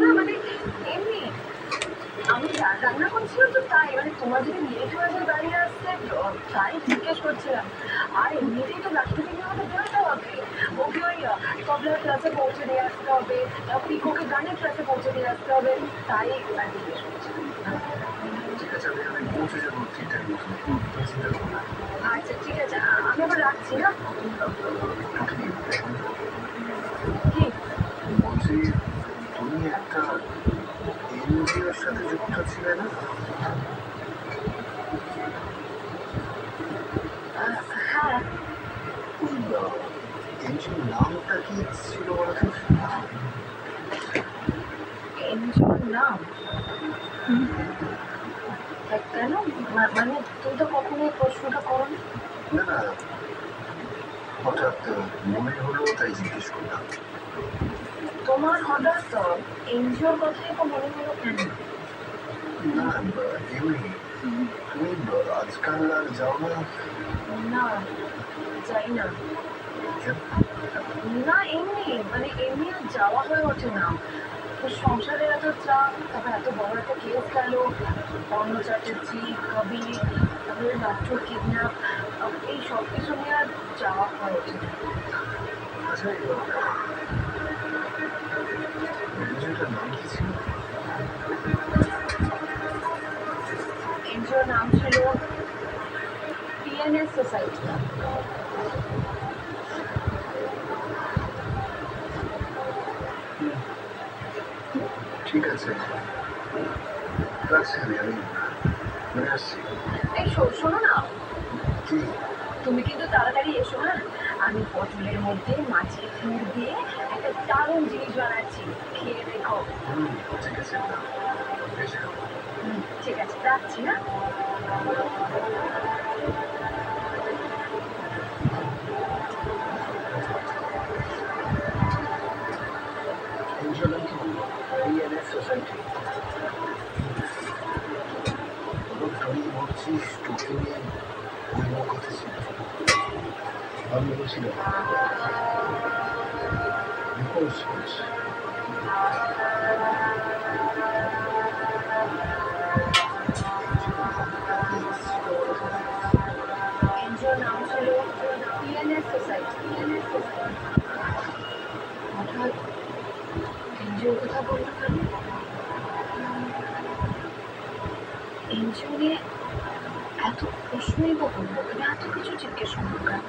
না মানে এমনি আমি রান্না করছিলাম তো তাই মানে তোমার যদি লেট হয়ে যায় দাঁড়িয়ে আসতে তাই জিজ্ঞেস করছিলাম। আর এমনিতেই তো লাস্ট দিকে আমাদের বেরোতে হবে, ওকে ওই তবলার ক্লাসে পৌঁছে দিয়ে আসতে হবে, পিকোকে গানের ক্লাসে পৌঁছে দিয়ে আসতে হবে, তাই আর জিজ্ঞেস করছিলাম। ঠিক আছে, আমি পৌঁছে যাবো ঠিকঠাক মতো, চিন্তা করবো না। আচ্ছা ঠিক আছে, আমি আবার রাখছি না। কি বলছি, তুমি একটা এনজিওর সাথে যুক্ত ছিলে না? হ্যাঁ, ওই এনজিওর নামটা কি ছিল বলো তো? এনজিওর নাম কেন? মানে তুমি তো কখনোই প্রশ্নটা করো না না, হঠাৎ মনে হলো তাই জিজ্ঞেস করলাম। তোমার হঠাৎ এনজিওর কথাই তো মনে হলো কেন? না এমনি, তুমি আজকাল আর যাও না? না, যাই না। না এমনি মানে এমনি আর যাওয়া হয়ে ওঠে না। তো সংসারের এত চাপ, তারপর এত বড় একটা কেস গেল, অন্য চ্যাটার্জি, কবির, তারপরে নাট্যর কিডন্যাপ, এই সব কিছু নিয়ে আর যাওয়া হয়ে ওঠে না। আচ্ছা, এনজিওটার নাম কি ছিল? এনজিওর নাম ছিল পিএনএস সোসাইটি। ঠিক আছে, রাখছি, আমি আসছি। এই শোনো না, কি? তুমি কিন্তু তাড়াতাড়ি এসো। হ্যাঁ, আমি পটলের মধ্যে মাছের পুর দিয়ে একটা দারুণ জিনিস বানাচ্ছি, খেয়ে দেখো। ঠিক আছে, এসে যাবো। ঠিক আছে, রাখছি না। এনজিও নাম কি বলবো? PNS society. গাড়ি ভরছিস, টোকে নিয়ে ওই মুখ কথা ছিল। আমি বলছিলাম এনজিওর নাম ছিল পিএনএস সোসাইটি। হঠাৎ এনজিওর কথা বললো কেন? এনজিও নিয়ে এত প্রশ্নই বা করলো কেন, এত কিছু জিজ্ঞেস করলো কেন?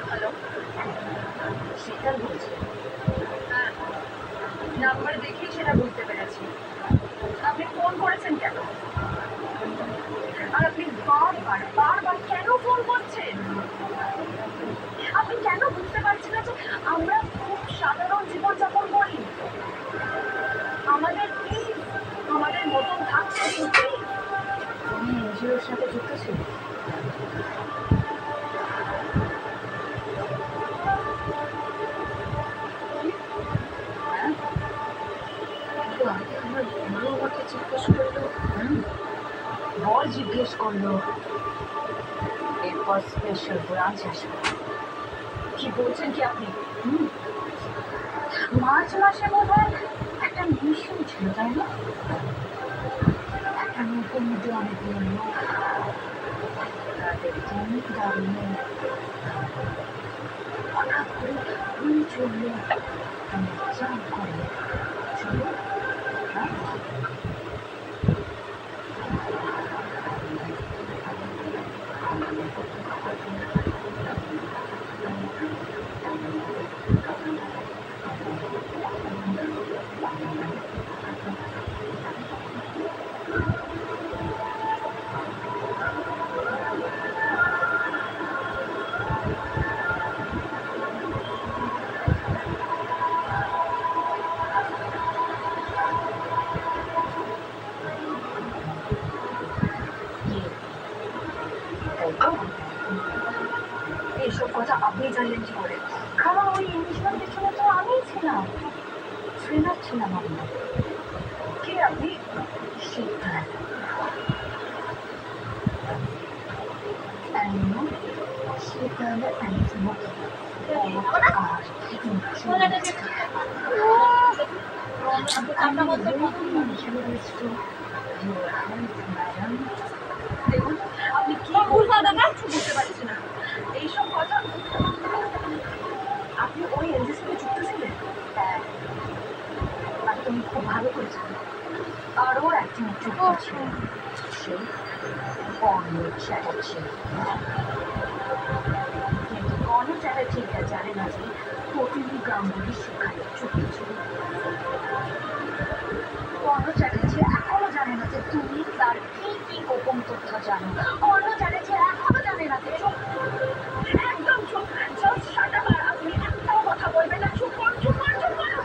হ্যালো, শীতল বলছি। হ্যাঁ, নাম্বার দেখেই সেটা বুঝতে পেরেছি। আপনি ফোন করেছেন কেন? আর আপনি বারবার বারবার কেন ফোন করছেন? আপনি কেন বুঝতে পারছেন না যে আমরা খুব সাধারণ জীবনযাপন করি? আমাদের প্লিজ আমাদের মতন থাকতে দিন প্লিজ। তুমি এনজিওর সাথে যুক্ত ছিল? একটু আগে আমার বড় আমাকে জিজ্ঞেস করলো, বল জিজ্ঞেস করলো, এরপর স্পেশাল ব্রাঞ্চ আসবে। কি বলছেন কি আপনি? মার্চ মাসে বোধহয় একটা মিশন ছিল, তাই না? একটা নতুন অনেকগুলো লোক, তাদের জমি দাঁড়িয়ে হঠাৎ করে গুলি চললো, জাম করে চলো। এইসব কথা আপনি জানলেন কি করে? কারণ ওই ইংলিশটার পেছনে তো আমিই ছিলাম, ট্রেনার ছিলাম আমি। কে আপনি? সিদ্ধার্থ। দেখুন আপনি কি বলছেন আমি কিছু বুঝতে পারছি না এইসব কথা আপনি ওই এনজিসিতে যুক্ত ছিলেন হ্যাঁ আর তুমি খুব ভালো করে জানো আরও একজন যুক্ত ছিল সেই কর্নেল চ্যাটার্জি কিন্তু কর্নেল চ্যাটার্জি এটা জানে না যে প্রতিটি গাঙ্গুলি সেখানে যুক্ত ছিল কর্নেল চ্যাটার্জি এখনো জানে না যে তুমি তার কি কি গোপন তথ্য জানো কর্নেল চ্যাটার্জি এখনো জানে না যে একদম চুপ জাস্ট শাট আপ আর আপনি একটাও কথা বলবেন না চুপ করুন চুপ করুন চুপ করুন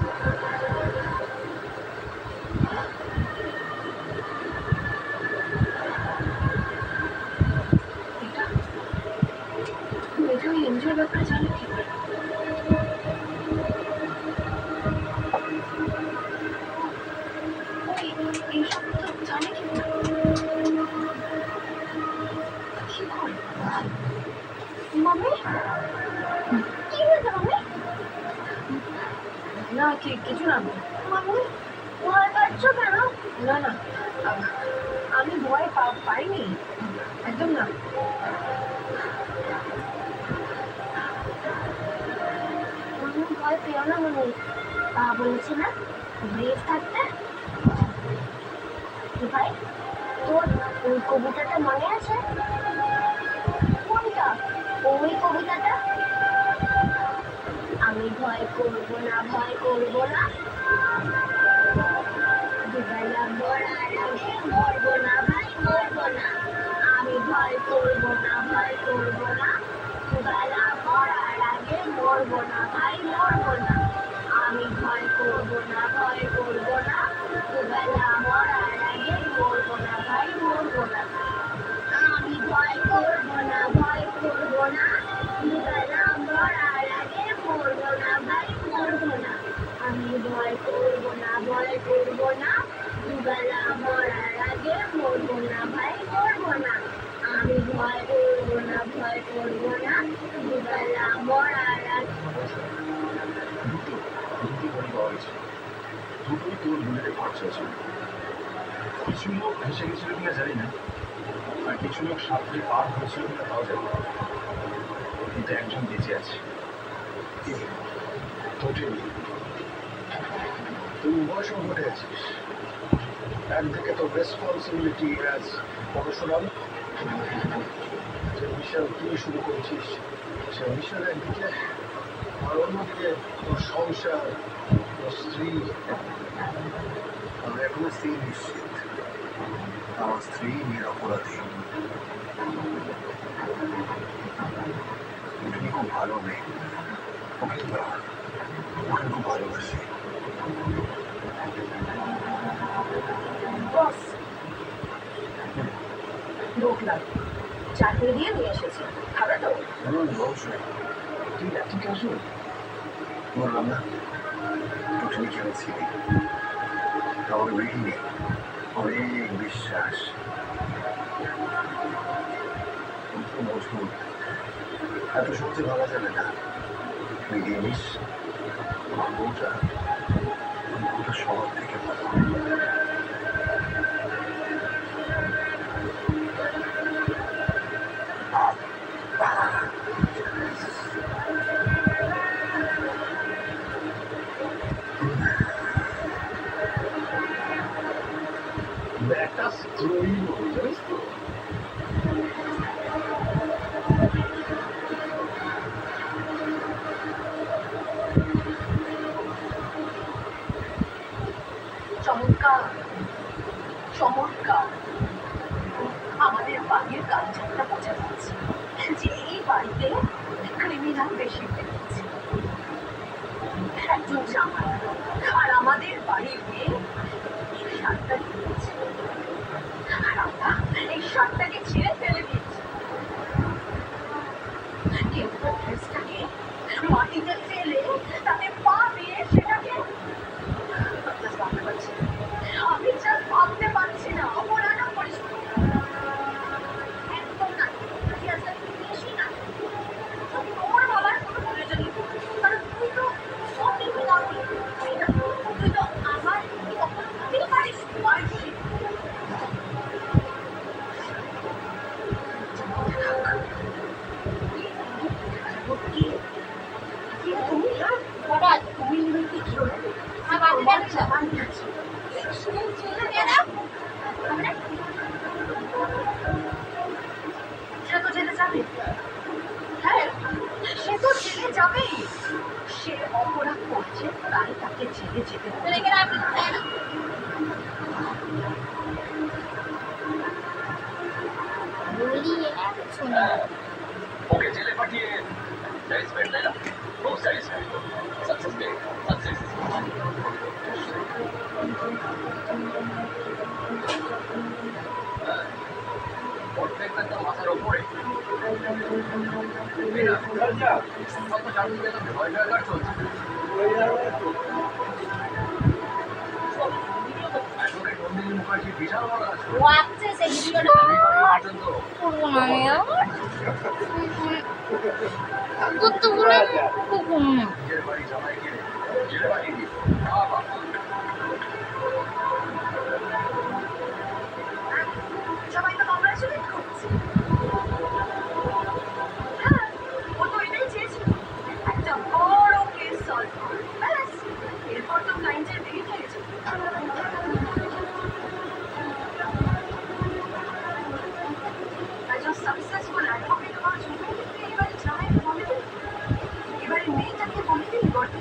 এটা ওই এনজিওর ব্যাপারে জানো কি করে এইসব তো জানে কি করে কি করে মামি কি হয়েছে মামি না কিছু না মামি ভয় পাচ্ছ কেন না না আমি ভয় পাইনি একদম না মামি ভয় পেও না মামি বলেছি না ব্রেভ থাকতে ভাই তোর ওই কবিতাটা মনে আছে কোনটা ওই কবিতাটা আমি ভয় করব না দুবেলা মরার আগে মরবো না ভাই মরবো না আমি ভয় করব না দুবেলা মরার আগে মরবো না ভাই মরবো না আমি ভয় করব না দুবেলা মরার আগে মরবো না ভাই মরবো না আমি ভয় করব না দুবেলা মরার আগে মরবো না ভাই মরবো না আমি ভয় করব না দুবেলা মরার আগে মরবো না ভাই মরবো না আমি ভয় করব না দুবেলা মরার আগে দুটোই তোর বুলেটে খরচা ছিল কিছু লোক ভেসে গেছিল কিনা জানি না আর কিছু লোক সাঁতরে পার হয়েছিল কিনা তাও জানি না কিন্তু একজন বেঁচে আছে তুই উভয় সংকটে আছিস একদিকে তোর রেসপন্সিবিলিটি অ্যাজ প্রফেশনাল যে মিশন তুই শুরু করেছিস সে মিশন একদিকে আর অন্যদিকে তোর সংসার তোর স্ত্রী আমি এখনো স্ত্রী নিশ্চিত আমার স্ত্রী নিরপরাধী তুমি খুব ভালো মেয়ে ওকে খুব ভালোবাসি বস ঢোকলাম চাকরি দিয়ে নিয়ে এসেছি খাবে তো অবশ্যই ঠিক আছে বললাম না তুমি খেলেছি আমার ঋণী অনেক বিশ্বাস মজবুত এত সহজে ভাবা যাবে না তুই জিনিস আমার বউটা সবার থেকে ভালো ব্যাগটা স্ট্রোই জানিস তো চমৎকার আমাদের বাড়ির কালচারটা বোঝা যাচ্ছে যে এই বাড়িতে ক্রিমিনাল বেশি হয়ে গেছে একজন জামাই আর আমাদের বাড়ির মেয়ে সাতটা দিয়েছে আর আমরা এই শার্টটাকে ছিঁড়ে ফেলে দিয়েছি কেউ তো ড্রেসটাকে মাটিতে ফেলে তাতে পা দিয়ে সেটাকে আমি জাস্ট ভাবতে পারছি না অপরাধ পরিস্থিতি একদম না বেশি না বাড়ি আছে। সে তো জেলে যাবে। হ্যাঁ, সে তো জেলে যাবেই। সে অপরাধ করছে, তাই তাকে জেলে যেতে হবে। ওকে জেলে পাঠিয়ে স্যাটিসফাইড তাই না? খুব স্যাটিসফাইড। সাকসেস পেয়ে সাকসেস। প্রত্যেকটা তো মাথার ওপরে কত চারদিকে তো ভয় ভয়কার চলছে। অ্যাডভোকেট নন্দিনী মুখার্জি বিশাল বড় আছে পর্যন্ত নিজের বাড়ি জামাইকে জেলে পাঠিয়ে দিই। বাবা সবাই তো কংগ্রাচুলেট করছে। হ্যাঁ, ও তো এটাই চেয়েছিল, একটা বড় কেস সলভ করে ব্যাস। এরপর তো ক্লায়েন্টের ভিড় লেগেছে। একজন সাকসেসফুল অ্যাডভোকেট হওয়ার জন্য কিন্তু এবারে জামাইকে বলে দিল, এবারে মেয়েটাকে বলে দিল বটে,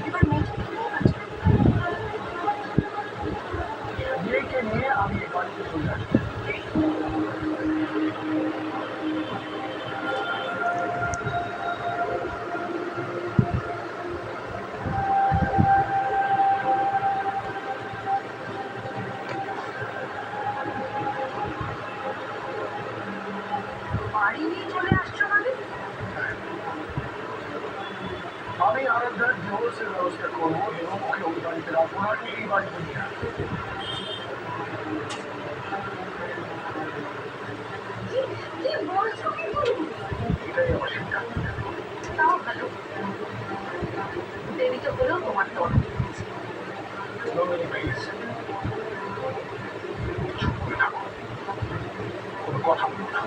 এবার মেয়েটাকে নিয়ে বাঁচবে। মেয়েকে নিয়ে আমি এই বাড়িতে চলে আসবো। বাড়ি নিয়ে চলে আসছো মানে? আমি আরাধ্যার ডিভোর্সের ব্যবস্থা করবো এবং ওকে ওই বাড়িতে রাখবো না, এই বাড়িতে নিয়ে আসবো। কি বলছো কি তুমি? এটাই আমার সিদ্ধান্ত। তাও ভালো, দেরিতে হলেও তোমার তর্ক দিয়েছে। নন্দিনী প্লিজ চুপ করে থাকো, কোনো কথা বলো না,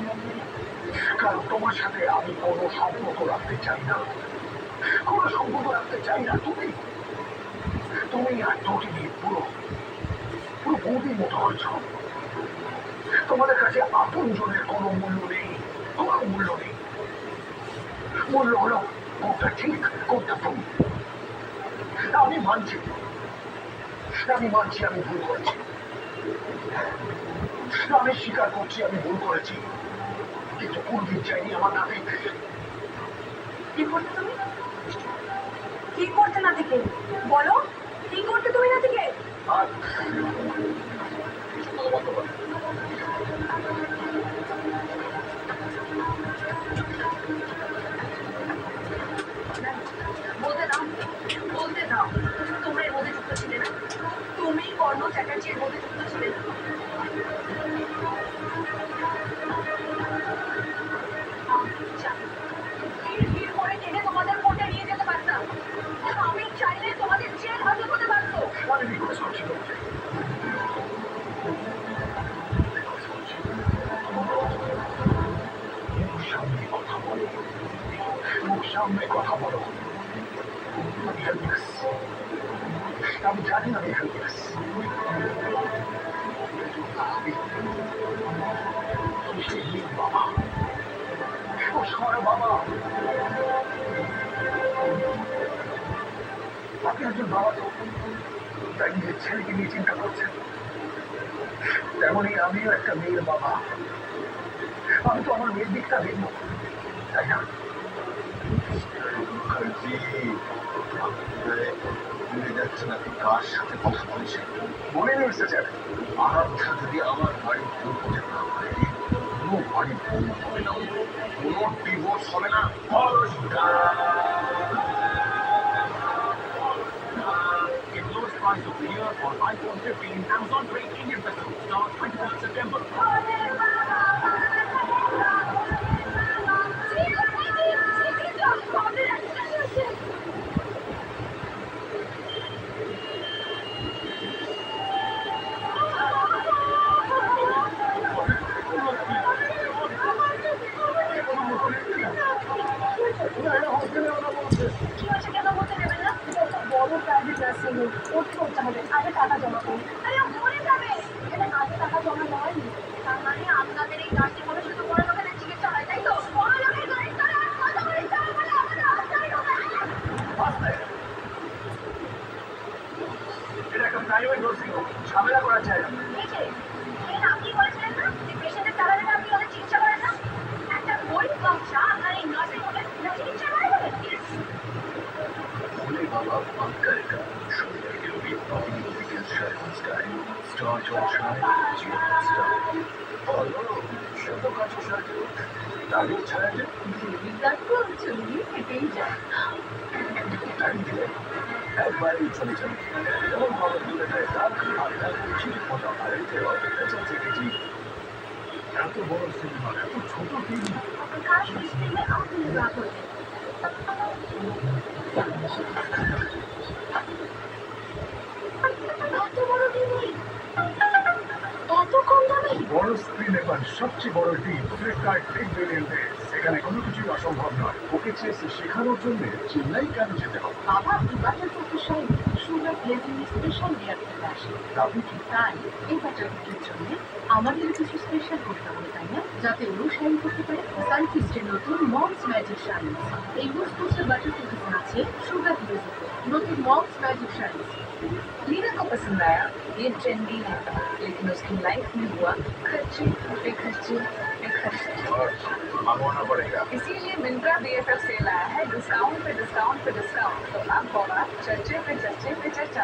কারণ তোমার সাথে আমি কোনো সম্পর্ক রাখতে চাই না, কোনো সম্পর্ক রাখতে চাই না। তুমি তুমি আর তটিনী পুরো পুরো বৌদির মতো হয়েছ। তোমাদের কাছে আপন জনের কোনো মূল্য নেই, কোনো মূল্য নেই। মূল্য হলো কোনটা ঠিক কোনটা ভুল। আমি মানছি, আমি মানছি আমি ভুল করেছি, আমি স্বীকার করছি আমি ভুল করেছি, কিন্তু কোনদিন চাইনি আমার নামে। কি করতে তুমি? কি করতে না থেকে বলো, কি করতে তুমি না থেকে? আর কিছু কথা বন্ধ করে বলতে দাও, বলতে দাও। তোমরা এর মধ্যে যুক্ত ছিলে না? তুমি কর্ণ চ্যাটার্জির মধ্যে যুক্ত ছিলে না? ভিড় করে টেনে তোমাদের কোর্টে নিয়ে যেতে পারতাম। আমি চাইলে তোমাদের জেল হাজত হতে পারতো। আমি রিকোয়েস্ট করছি তোমাকে, মুখ সামনে কথা বলো, মুখ সামনে কথা বলো। আমি হেল্পলেস, আমি জানি আমি হেল্পলেস। আমি সেই মেয়ের বাবা, ও সবার বাবা। আপনি একজন বাবা তো, তাই নিজের ছেলেকে নিয়ে চিন্তা করছেন। তেমনই আমিও একটা মেয়ের বাবা, আমি তো আমার মেয়ের দিকটা দেখবো, তাই না? মুখার্জি ভুলে যাচ্ছেন আপনি কার সাথে কথা বলছেন। মনে নেই স্যার, আরাধ্যা যদি আমার বাড়ির বউ হতে না পারে, কোনো বাড়ির বউ হবে না, কোনো ডিভোর্স হবে না। Get lowest price of the year on iPhone 15, Amazon Pay Indian Festival starts 21st September. কি হয়েছে কেন বলতে দেবেন না? বড় প্রাইভেট নার্সিং হোম, ওর তো টাকা জমা করি। আরে ও মরে যাবে। এখানে কাজে টাকা জমা হয়নি। তার মানে আপনাদের এই নার্সিং হোমে শুধু বড় লোকেদের চিকিৎসা হয়, তাই তো? বড় লোকের গাড়ি চড়ে আর কত পয়সা বলে আমাদের হাসপাতালে ঢোকে। এটা একটা প্রাইভেট নার্সিং হোম, ঝামেলা করা যায় না। এই যে, এই আপনি বলেছিলেন না যে পেশেন্টের টাকা দিলে আপনি ওদের চিকিৎসা করেন না? একটা গরিব বাচ্চা আপনার এই নার্সিং হোমে চিকিৎসা করে বলে? भोले बाबा बंद करेगा शोधर के लिए अपनी वीकेंड शायद स्काई स्टार जलशाय जियो स्टार হ্যালো, শত কাছে সাহায্য তাদের ছাড়া যে বিজ্ঞান ছড়িয়ে ফেটেই যায়। টাইম দিলে একবারেই চলে যাবে। এমন ভাবে দূরে যায় রাখ আর রাখ ঠিক মতো আড়াইতে পেছন থেকে ঠিক। এত বড় সিনেমা, এত ছোট টিভি। কাজ সিস্টেমে আপনি যা করবেন। এত বড় টিভি, এত কম দামে। বড় স্ক্রিন এবার সবচেয়ে বড় টিম ফ্লিপকার্ট টিম ভেরিয়েন্টে। সেখানে কোনো কিছুই অসম্ভব নয়। ওকে চেয়েছে শেখানোর জন্য চেন্নাই কেন যেতে হবে? বাবা বাটার কুকির সঙ্গে সুগার ফ্লেভারিং স্পেশাল লেয়ার থেকে আসে। দাবি কি? তাই এই বাটার কুকির জন্য আমাদের কিছু স্পেশাল করতে হবে, তাই না? যাতে ও শাইন করতে পারে। সানফিস্টের নতুন মমস ম্যাজিক শাইন। এই মুসমুসে বাটার কুকিজ আছে সুগার বেসে। नতুন मॉम्स मैजिक शाइन्स। मीरा को पसंद आया। ये ट्रेंडी है, लेकिन उसकी लाइफ में हुआ खर्चे पे खर्चे पे खर्चे। और मंगवाना पड़ेगा। इसीलिए मिंत्रा BFF सेल आया है, डिस्काउंट पे डिस्काउंट पे डिस्काउंट। तो अब होगा चर्चे पे चर्चा।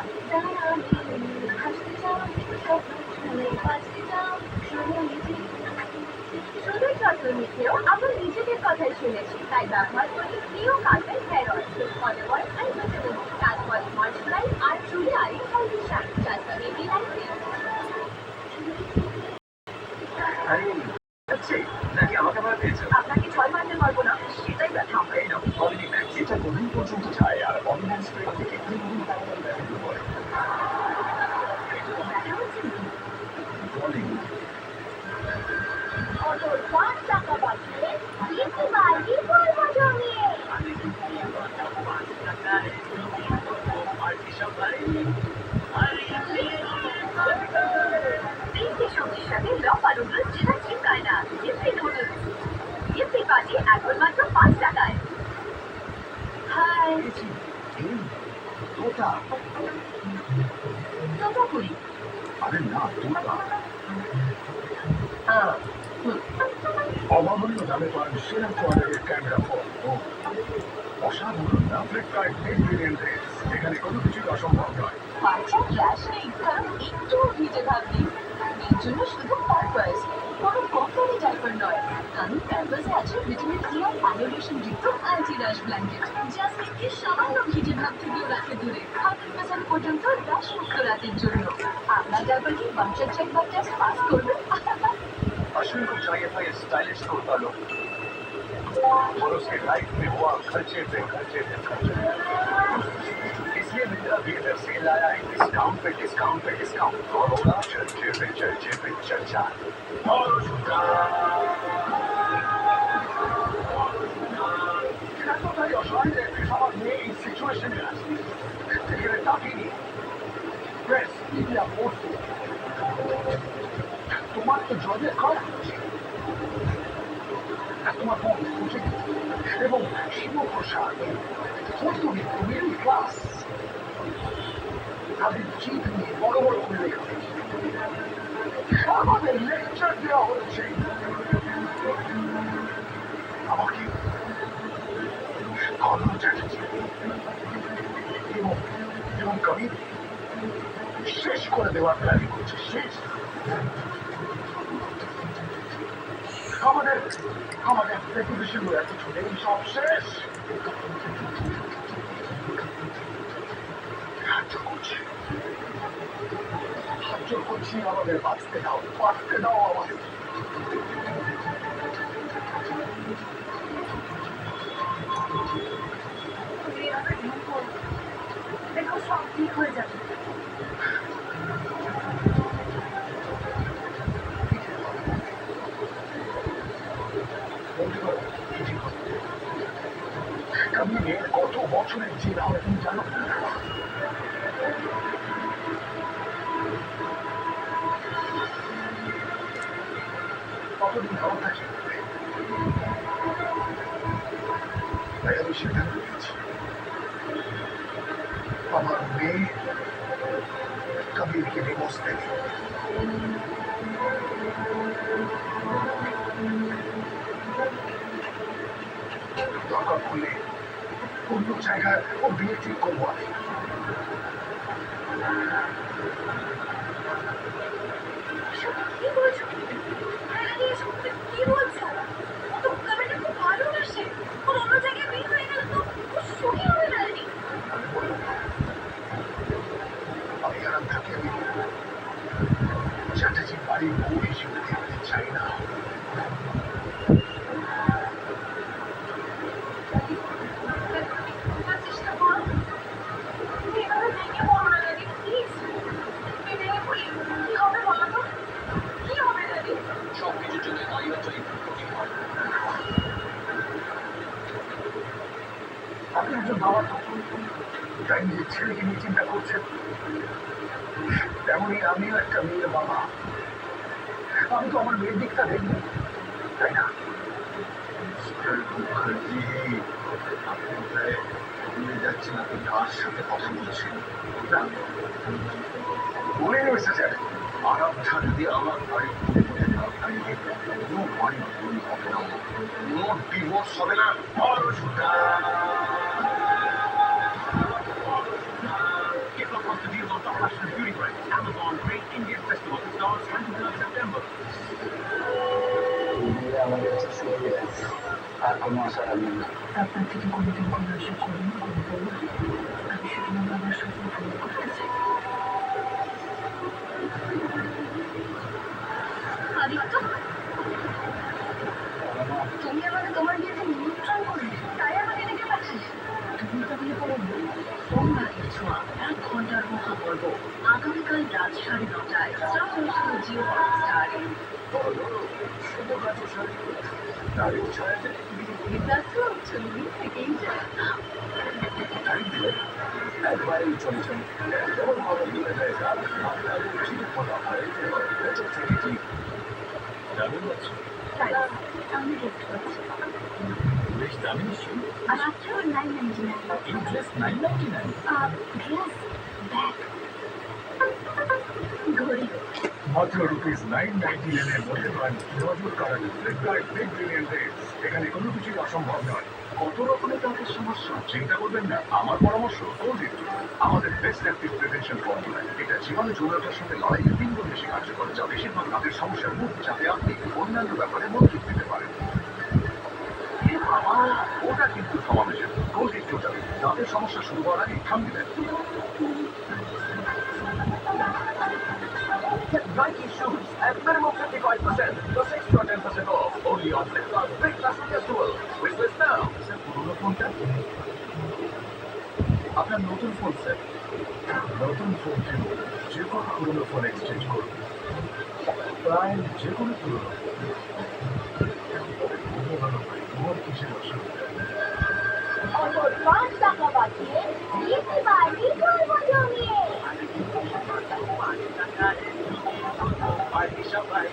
শুধু যত্ন নিতেও আমরা নিজেদের কথাই শুনেছি, তাই ব্যবহার করি প্রিয় কাজের হেয়ার অয়েল, অলিভ অয়েল আর ভিটামিন তারপর ময়শ্চারাইজ আর চুলে আরি healthy shine just baby life. আরে আচ্ছা, নাকি আমাকে ভাড়া পেয়েছো? আপনাকে 6 মারতে পারবো না, সেটাই ব্যথা আমার। এই নাও অলিভ ম্যাক্স। এটা কতদিন পর্যন্ত যায় আর অলিভ স্প্রে থেকে 3 দিন তাড়াতাড়ি ব্যবহার করে। ব্যথা হচ্ছে নাকি? অলিভ অটো 5 টাকা বাঁচিয়ে দিতে পারি বলবো জমিয়ে। তিনটে সবজির সাথে লম্বা নুডলস যেটা চিপকায় না, জিপসি নুডলস। জিপসি পার্টি এখন মাত্র 5 টাকায়। হাই এই তোতা। তোতা করি। আরে না, তোতা হ্যাঁ অভাবনীয় দামে পান সেরা কোয়ালিটির ক্যামেরা ফোন ও অসাধারণ না ফ্লিপকার্ট টিম ভেরিয়েন্টে। এখানে কোনো কিছুই অসম্ভব নয়। বাচ্চা ক্লাস নেই, কারণ একটু ভিজে ভাবলি এর জন্য শুধু পারপাস, কোনো কখনই ডাইপার নয়। কারণ প্যাম্পাসে আছে ভিটামিন সি আর অ্যালোরেশন যুক্ত অ্যান্টি র্যাশ ব্ল্যাঙ্কেট, যা স্কিনকে সামান্য ভিজে ভাব থেকেও রাখে দূরে 100% পর্যন্ত র্যাশ মুক্ত রাতের জন্য। আপনার ডাইপার কি বাচ্চার চেক বা টেস্ট পাস করবে? अश्विन को चाहिए था ये स्टाइलिश तोता लुक और उसके लाइफ में हुआ खर्चे पे खर्चे पे खर्चे। इसलिए मित्रा BFF सेल आया है, डिस्काउंट पे डिस्काउंट पे डिस्काउंट। और होगा चर्चे पे चर्चा। और उसका এতটাই অসহায় যে আমার মেয়ে এই সিচুয়েশনে আছে। এখানে ডাকিনি প্রেস মিডিয়া পড়তে তোমার তো জলে খাওয়া হচ্ছে। তোমার বোন খুঁজে এবং শিবপ্রসাদ মধ্যবিত্ত মিডল ক্লাস তাদের চিপ নিয়ে বড় বড় করে লেখা হয়েছে। আমাদের লেকচার দেওয়া হচ্ছে আমাকে কলম চাচ্ছে এবং কবি শেষ করে দেওয়ার প্ল্যানিং করছে। শেষ আমাদের রেপুটেশন এত ছোট, সব শেষ। সাহায্য করছি আমাদের বাঁচতে দাও আমাদের। দেখো সব ঠিক হয়ে যাবে। আমি মেয়ের কত বছরের জেল হবে তুমি জানো? কতদিন ভালো থাকি, তাই আমি সিদ্ধান্ত নিয়েছি আমার মেয়ে কবিরকে ডিভোর্স দেবে। দরকার পড়লে অন্য জায়গায় ওর বিয়ে ঠিক করবো আমি। এসব কি বলছো? আরে এসব কি বলছো? ও তো কবিরকে খুব ভালোবাসে। ওর অন্য জায়গায় বিয়ে হয়ে গেলে তো ও সুখী হবে না রে। আমি বললাম আমি আর তাকে আমি চ্যাটার্জি বাড়ির বউ হিসেবে দেখতে চাই না। চেষ্টা করো। তুমি এভাবে ভেঙে পড়ো না ড্যাডি, প্লিজ। তুমি ভেঙে পড়লে কি হবে বলো তো? কি হবে ড্যাডি? সবকিছুর জন্য দায়ী হচ্ছে এই প্রোটিন। আপনি একজন বাবা, তাই নিজের ছেলেকে নিয়ে চিন্তা করছেন। তেমনই আমিও একটা মেয়ের বাবা, আমি তো আমার মেয়ের দিকটা দেখবো, তাই না? মুখার্জি, আপনি বোধহয় ভুলে যাচ্ছেন আপনি কার সাথে কথা বলছেন। না, বলেই রয়েছে স্যার। আরামটা যদি আমার বাড়ির পরিবারে না থাকে, কোনো বাড়ির বই হবে না, কোনো ডিভোর্স হবে না। Get locked onto deals on top fashion beauty brands. Amazon Great Indian Festival starts 23rd September. আমাদের কাছে শুকিয়ে গেছে, আর কোনো আশা থাকবে না। আপনার থেকে কোনোদিন কোনো আশা করিনি, কোনো বলবো না। আমি শুধু আমার বাবার স্বপ্ন পূরণ করতে চাই। আদিত্য, তুমি আমাকে তোমার বিয়েতে নিমন্ত্রণ করলে, তাই আমাকে ডেকে পাচ্ছিস? তুমি তো বিয়ে করো সোমবারের ছোঁয়া 1 ঘন্টার মহাপর্ব আগামীকাল রাত 9:30টায় স্টার জলসায় জিও হটস্টারে। বিদ্যার্থী ছবি থেকেই যায়। একবারেই চলেছেন, এমন ভাবে মিলে যায় ঠিক বলা হয় যে বছর থেকে ঠিক দারুণ আছে। তাই আমি দেখতে পাচ্ছি। বেশ দামি নিশ্চয়ই। মাত্র 999। ইন্টারেস্ট 999। ড্রেস, ব্যাগ, ঘড়ি। মাত্র রুপিস 999 এর মধ্যে পান নজর কাড়ানো ফ্লিপকার্ট বিগ বিলিয়ন ডেজ। এখানে কোনো কিছুই অসম্ভব নয়। কত রকমের দাঁতের সমস্যা, চিন্তা করবেন না। আমার পরামর্শ কোলগেট। আমাদের বেস্ট অ্যাক্টিভ প্রিভেনশন ফর্মুলা, এটা জীবাণু জটিলতার সাথে লড়াইয়ে 3 গুণ বেশি কার্যকর, যা বেশিরভাগ দাঁতের সমস্যার মুখ, যাতে আপনি অন্যান্য ব্যাপারে মনোযোগ দিতে পারেন। ওটা কিন্তু সমাবেশের কোলগেট টোটাল দাঁতের সমস্যা শুরু হওয়ার আগে থামিয়ে দেন। Get Nike shoes at minimum 55%, plus extra 10% off. Only on Flipkart Big Fashion Festival. Wishlist now. Sir, পুরোনো ফোনটা আপনার নতুন ফোন স্যার। নতুন ফোন কিনুন, যে কোনো পুরোনো ফোন এক্সচেঞ্জ করুন, প্রায় যে কোনো পুরোনো তোমার কিসের অসুবিধা? অপর 5 টাকা বাঁচিয়ে বিয়েতে বাড়ি করবো জমিয়ে। Party সবাই